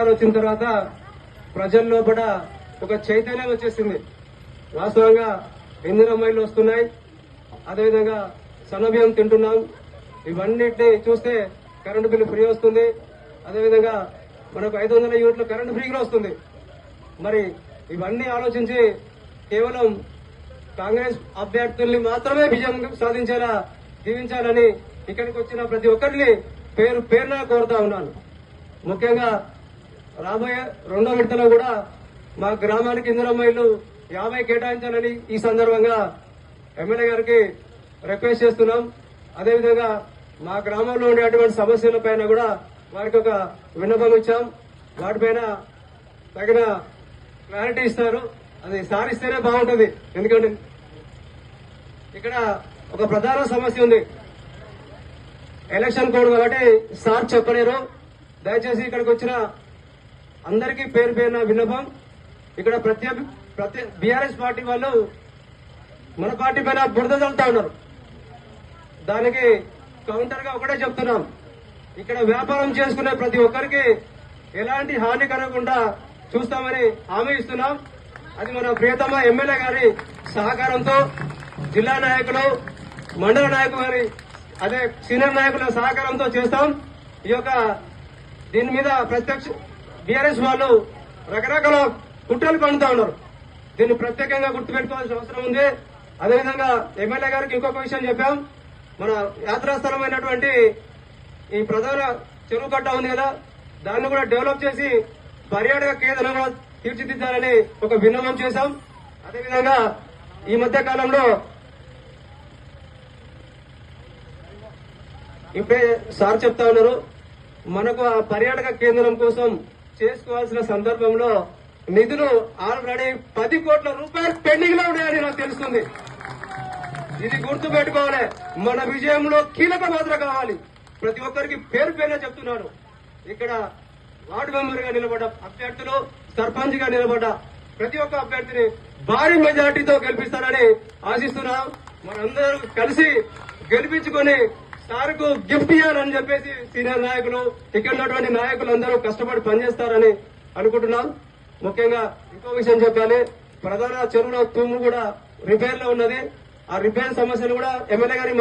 పథకాలు వచ్చిన తర్వాత ప్రజల్లో కూడా ఒక చైతన్యం వచ్చేసింది. వాస్తవంగా ఇందిరమ్మ వస్తున్నాయి, అదేవిధంగా సన్నబియ్యం తింటున్నాం. ఇవన్నిటిని చూస్తే కరెంటు బిల్లు ఫ్రీ వస్తుంది, అదేవిధంగా మనకు 500 యూనిట్లు కరెంటు ఫ్రీగా వస్తుంది. మరి ఇవన్నీ ఆలోచించి కేవలం కాంగ్రెస్ అభ్యర్థుల్ని మాత్రమే విజయం సాధించేలా దీవించాలని ఇక్కడికి వచ్చిన ప్రతి ఒక్కరిని పేరున కోరుతా ఉన్నాను. ముఖ్యంగా రాబోయే 2వ విడతలో కూడా మా గ్రామానికి ఇందిరమ్మ ఇళ్లు 50 కేటాయించాలని ఈ సందర్భంగా ఎమ్మెల్యే గారికి రిక్వెస్ట్ చేస్తున్నాం. అదేవిధంగా మా గ్రామంలో ఉండేటువంటి సమస్యలపైన కూడా వారికి ఒక విన్నపం ఇచ్చాం. వాటిపైన తగిన క్లారిటీ ఇస్తారు. అది సారిస్తేనే బాగుంటుంది. ఎందుకంటే ఇక్కడ ఒక ప్రధాన సమస్య ఉంది. ఎలక్షన్ కోడ్ కాబట్టి సార్ చెప్పలేరు. దయచేసి ఇక్కడికి వచ్చిన అందరికీ పేరున విన్నపం. ఇక్కడ ప్రతి బీఆర్ఎస్ పార్టీ వాళ్ళు మన పార్టీ పైన బురద చల్లుతా ఉన్నారు. దానికి కౌంటర్ గా ఒకటే చెప్తున్నాం, ఇక్కడ వ్యాపారం చేసుకునే ప్రతి ఒక్కరికి ఎలాంటి హాని కలగకుండా చూస్తామని హామీ ఇస్తున్నాం. అది మన ప్రియతమ ఎమ్మెల్యే గారి సహకారంతో, జిల్లా నాయకులు, మండల నాయకులు గారి అదే సీనియర్ నాయకుల సహకారంతో చేస్తాం. దీని మీద ప్రత్యక్ష బీఆర్ఎస్ వాళ్ళు రకరకాల కుట్రలు పండుతా ఉన్నారు. దీన్ని ప్రత్యేకంగా గుర్తుపెట్టుకోవాల్సిన అవసరం ఉంది. అదేవిధంగా ఎమ్మెల్యే గారికి ఇంకొక విషయం చెప్పాం. మన యాత్రాస్థలమైనటువంటి ఈ ప్రధాన చెరువు కట్ట ఉంది కదా, దాన్ని కూడా డెవలప్ చేసి పర్యాటక కేంద్రంగా తీర్చిదిద్దాలని ఒక విన్నపం చేశాం. అదేవిధంగా ఈ మధ్య కాలంలో ఇప్పుడే సార్ చెప్తా ఉన్నారు, మనకు ఆ పర్యాటక కేంద్రం కోసం చేసుకోవాల్సిన సందర్భంలో నిధులు ఆల్రెడీ 10 కోట్ల రూపాయలు పెండింగ్ లో ఉన్నాయని నాకు తెలుస్తుంది. ఇది గుర్తు పెట్టుకోవాలి. మన విజయంలో కీలక పాత్ర కావాలి. ప్రతి ఒక్కరికి పేరున చెప్తున్నాను. ఇక్కడ వార్డు మెంబర్ గా నిలబడ్డ అభ్యర్థులు, సర్పంచ్ గా నిలబడ్డ ప్రతి ఒక్క అభ్యర్థిని భారీ మెజార్టీతో గెలిపిస్తారని ఆశిస్తున్నాం. మనందరూ కలిసి గెలిపించుకొని సార్కు గిఫ్ట్ ఇవ్వాలని చెప్పేసి సీనియర్ నాయకులు, ఇక్కడ ఉన్నటువంటి నాయకులందరూ కష్టపడి పనిచేస్తారని అనుకుంటున్నాం. ముఖ్యంగా ఇంకో విషయం చెప్పాలి, ప్రధాన చెరువులో తూము కూడా రిపేర్ లో ఉన్నది. ఆ రిపేర్ సమస్యను కూడా ఎమ్మెల్యే గారి